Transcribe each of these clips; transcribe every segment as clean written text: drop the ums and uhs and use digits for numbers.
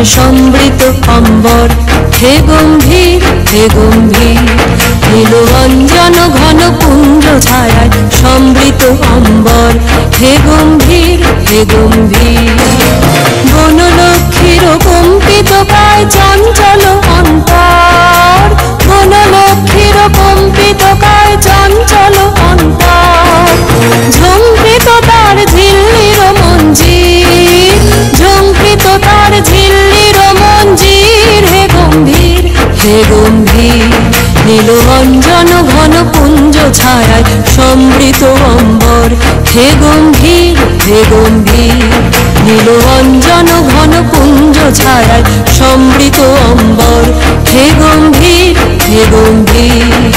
সমৃত অম্বর, হে গম্ভীর হে গম্ভীর। নীলরঞ্জন ঘন পুঞ্জ ছায়ায় সমৃত অম্বর, হে গম্ভীর হে গম্ভীর। বনলক্ষ্মীর কম্পিত কায় চঞ্চল অন্তর, বনলক্ষ্মীর কম্পিত কায় চঞ্চল অন্তর। ঝঙ্কৃত তার ঝিল্লির মঞ্জির, ঝঙ্কৃত তার ঝিল্লির মঞ্জির, হে গম্ভীর হে গম্ভীর। নীলরঞ্জন ঘন পুঞ্জ ছায়ায় সমৃত অম্বর, হে গম্ভীর হে গম্ভীর। নীলরঞ্জন ঘন পুঞ্জ ছায়ায় সমৃত অম্বর, হে গম্ভীর হে গম্ভীর।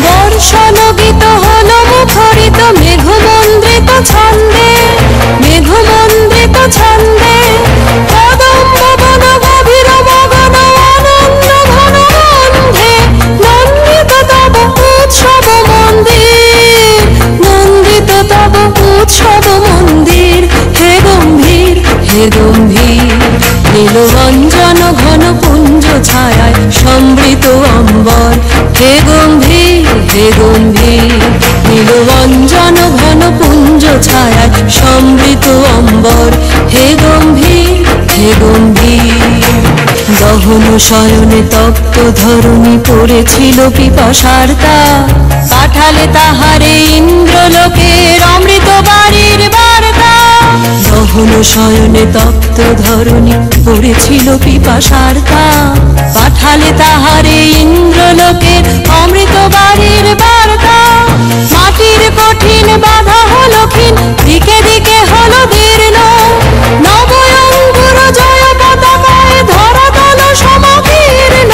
বর্ষণগীত হল মুখরিত মেঘমন্দ্রিত ছন্দে, মেঘমন্দ্রিত ছন্দে। কদম্ব বন গভীর মগন আনন্দ ঘন গন্ধে, নন্দিত তব উৎসব মন্দির, নন্দিত তব উৎসব মন্দির, হে গম্ভীর হে গম্ভীর। নীলরঞ্জন ঘন পুঞ্জ ছায়ায় সমৃত অম্বর, হে গম্ভীর হে গম্ভীর। নীলরঞ্জন ঘন পুঞ্জ ছায়ায় সমৃত অম্বর, হে গম্ভীর হে গম্ভীর। দহন শয়নে তপ্ত ধরণী পড়েছিল পিপাসার্তা, পাঠালে তাহারে ইন্দ্রলোকের অমৃত বাড়ির বার্তা। দহন শয়নে তপ্ত ধরণী পড়েছিল পিপাসার্তা, পাঠালে তাহারে ইন্দ্রলোকের অমৃত বাড়ির বার্তা। মাটির কঠিন বাধা হলো ক্ষীণ, দিকে দিকে হলো দীর্ণ, নবয়ঙ্গুর জয় পতাকায় ধরাতল সমকীর্ণ।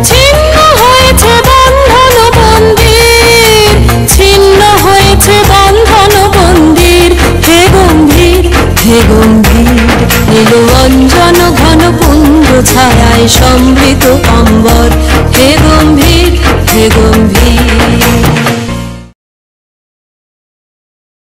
ছিন্ন হয়েছে বন্ধন মন্দির, ছিন্ন হয়েছে বন্ধন মন্দির, হে গম্ভীর হে গম্ভীর। নীলরঞ্জন ঘন পুঞ্জ ছায়ায় সমৃত অম্বর, হে গম্ভীর হে গম্ভীর।